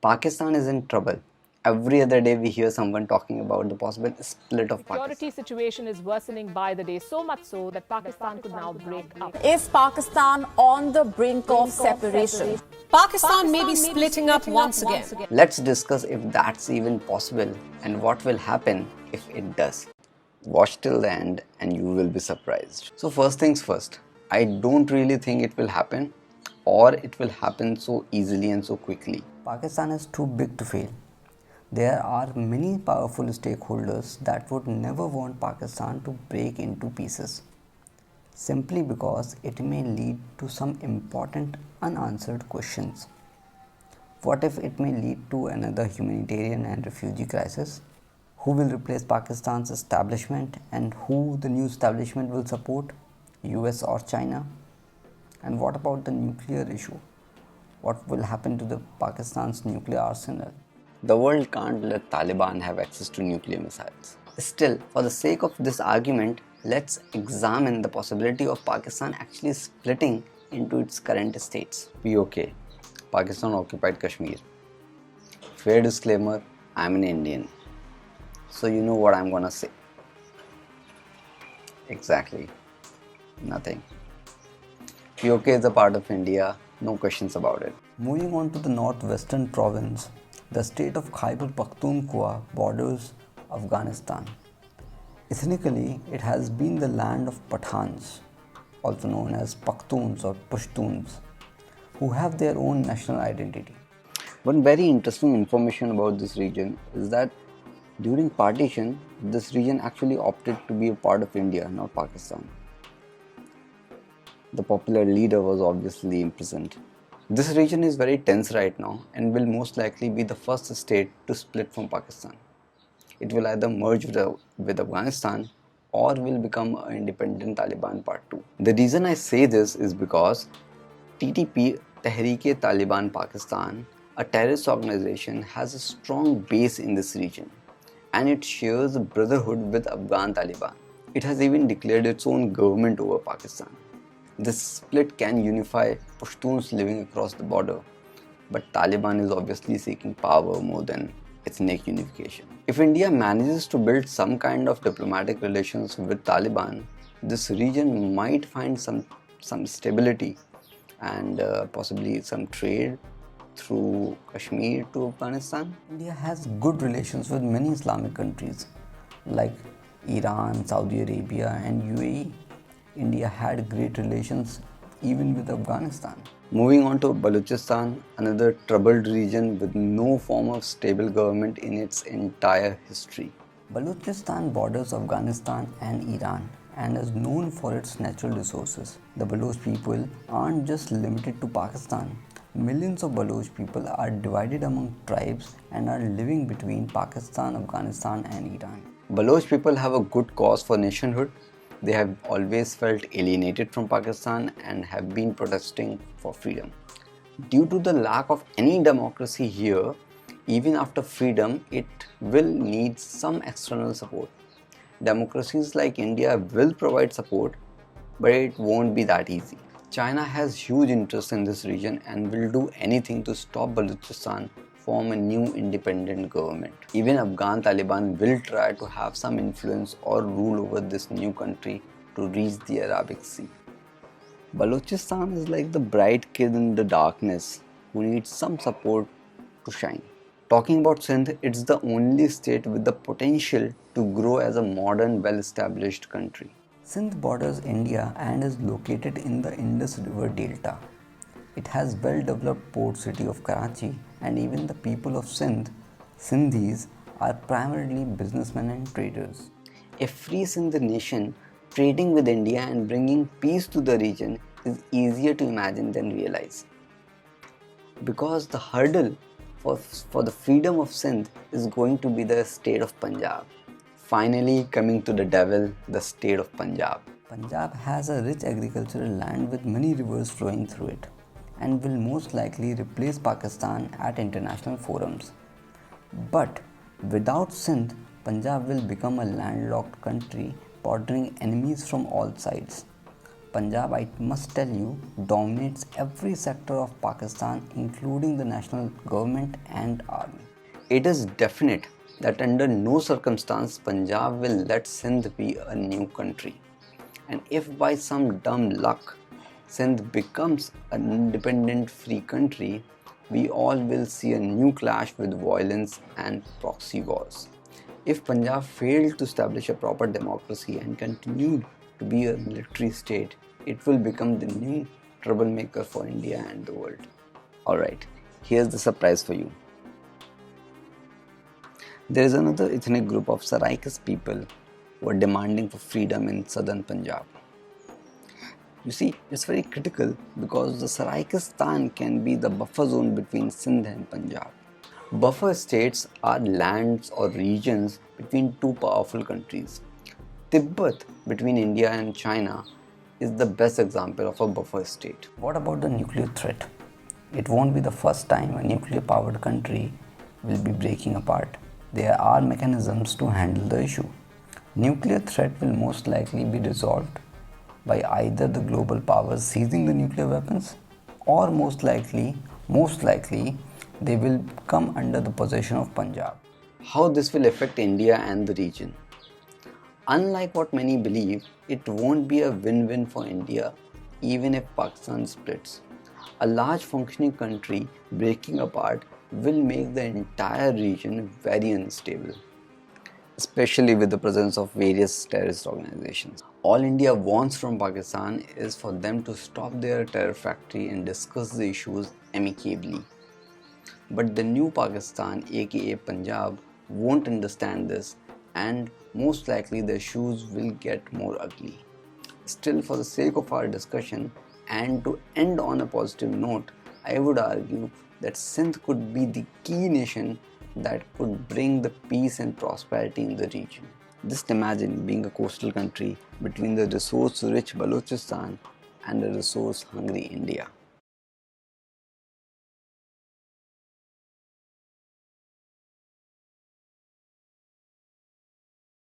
Pakistan is in trouble. Every other day we hear someone talking about the possible split of Security Pakistan. situation is worsening by the day, so much so that Pakistan could now break up. Is Pakistan on the brink of separation? Pakistan may be splitting up once again. Let's discuss if that's even possible and what will happen if it does. Watch till the end and you will be surprised. So first things first, I don't really think it will happen or it will happen so easily and so quickly. Pakistan is too big to fail. There are many powerful stakeholders that would never want Pakistan to break into pieces, simply because it may lead to some important unanswered questions. What if it may lead to another humanitarian and refugee crisis? Who will replace Pakistan's establishment and who the new establishment will support, US or China? And what about the nuclear issue? What will happen to the Pakistan's nuclear arsenal? The world can't let Taliban have access to nuclear missiles. Still, for the sake of this argument, let's examine the possibility of Pakistan actually splitting into its current states. POK, Pakistan occupied Kashmir. Fair disclaimer, I'm an Indian, so you know what I'm gonna say. Exactly, nothing. POK is a part of India, no questions about it. Moving on to the northwestern province, the state of Khyber Pakhtunkhwa borders Afghanistan. Ethnically, it has been the land of Pathans, also known as Pakhtuns or Pashtuns, who have their own national identity. One very interesting information about this region is that during partition, this region actually opted to be a part of India, not Pakistan. The popular leader was obviously imprisoned. This region is very tense right now and will most likely be the first state to split from Pakistan. It will either merge with Afghanistan or will become an independent Taliban Part 2. The reason I say this is because TTP, Tehreek-e-Taliban Pakistan, a terrorist organization, has a strong base in this region and it shares a brotherhood with Afghan Taliban. It has even declared its own government over Pakistan. This split can unify Pashtuns living across the border, but Taliban is obviously seeking power more than ethnic unification. If India manages to build some kind of diplomatic relations with Taliban, this region might find some stability and possibly some trade through Kashmir to Afghanistan. India has good relations with many Islamic countries like Iran, Saudi Arabia and UAE. India had great relations even with Afghanistan. Moving on to Balochistan, another troubled region with no form of stable government in its entire history. Balochistan borders Afghanistan and Iran and is known for its natural resources. The Baloch people aren't just limited to Pakistan. Millions of Baloch people are divided among tribes and are living between Pakistan, Afghanistan and Iran. Baloch people have a good cause for nationhood. They have always felt alienated from Pakistan and have been protesting for freedom. Due to the lack of any democracy here, even after freedom, it will need some external support. Democracies like India will provide support, but it won't be that easy. China has huge interest in this region and will do anything to stop Balochistan form a new independent government. Even Afghan Taliban will try to have some influence or rule over this new country to reach the Arabic Sea. Balochistan is like the bright kid in the darkness who needs some support to shine. Talking about Sindh, it's the only state with the potential to grow as a modern, well-established country. Sindh borders India and is located in the Indus River Delta. It has well-developed port city of Karachi and even the people of Sindhis, are primarily businessmen and traders. A free Sindh nation trading with India and bringing peace to the region is easier to imagine than realize. Because the hurdle for the freedom of Sindh is going to be the state of Punjab. Finally coming to the devil, the state of Punjab. Punjab has a rich agricultural land with many rivers flowing through it and will most likely replace Pakistan at international forums. But without Sindh, Punjab will become a landlocked country bordering enemies from all sides. Punjab, I must tell you, dominates every sector of Pakistan, including the national government and army. It is definite that under no circumstance Punjab will let Sindh be a new country. And if by some dumb luck Sindh becomes an independent free country, we all will see a new clash with violence and proxy wars. If Punjab failed to establish a proper democracy and continued to be a military state, it will become the new troublemaker for India and the world. Alright, here's the surprise for you. There is another ethnic group of Saraikis people who are demanding for freedom in southern Punjab. You see, it's very critical because the Saraikistan can be the buffer zone between Sindh and Punjab. Buffer states are lands or regions between two powerful countries. Tibet, between India and China, is the best example of a buffer state. What about the nuclear threat? It won't be the first time a nuclear powered country will be breaking apart. There are mechanisms to handle the issue. Nuclear threat will most likely be resolved by either the global powers seizing the nuclear weapons, or most likely they will come under the possession of Punjab. How this will affect India and the region? Unlike what many believe, it won't be a win-win for India even if Pakistan splits. A large functioning country breaking apart will make the entire region very unstable, especially with the presence of various terrorist organizations. All India wants from Pakistan is for them to stop their terror factory and discuss the issues amicably. But the new Pakistan, aka Punjab, won't understand this, and most likely the issues will get more ugly. Still, for the sake of our discussion and to end on a positive note, I would argue that Sindh could be the key nation that could bring the peace and prosperity in the region. Just imagine being a coastal country between the resource-rich Balochistan and a resource-hungry India.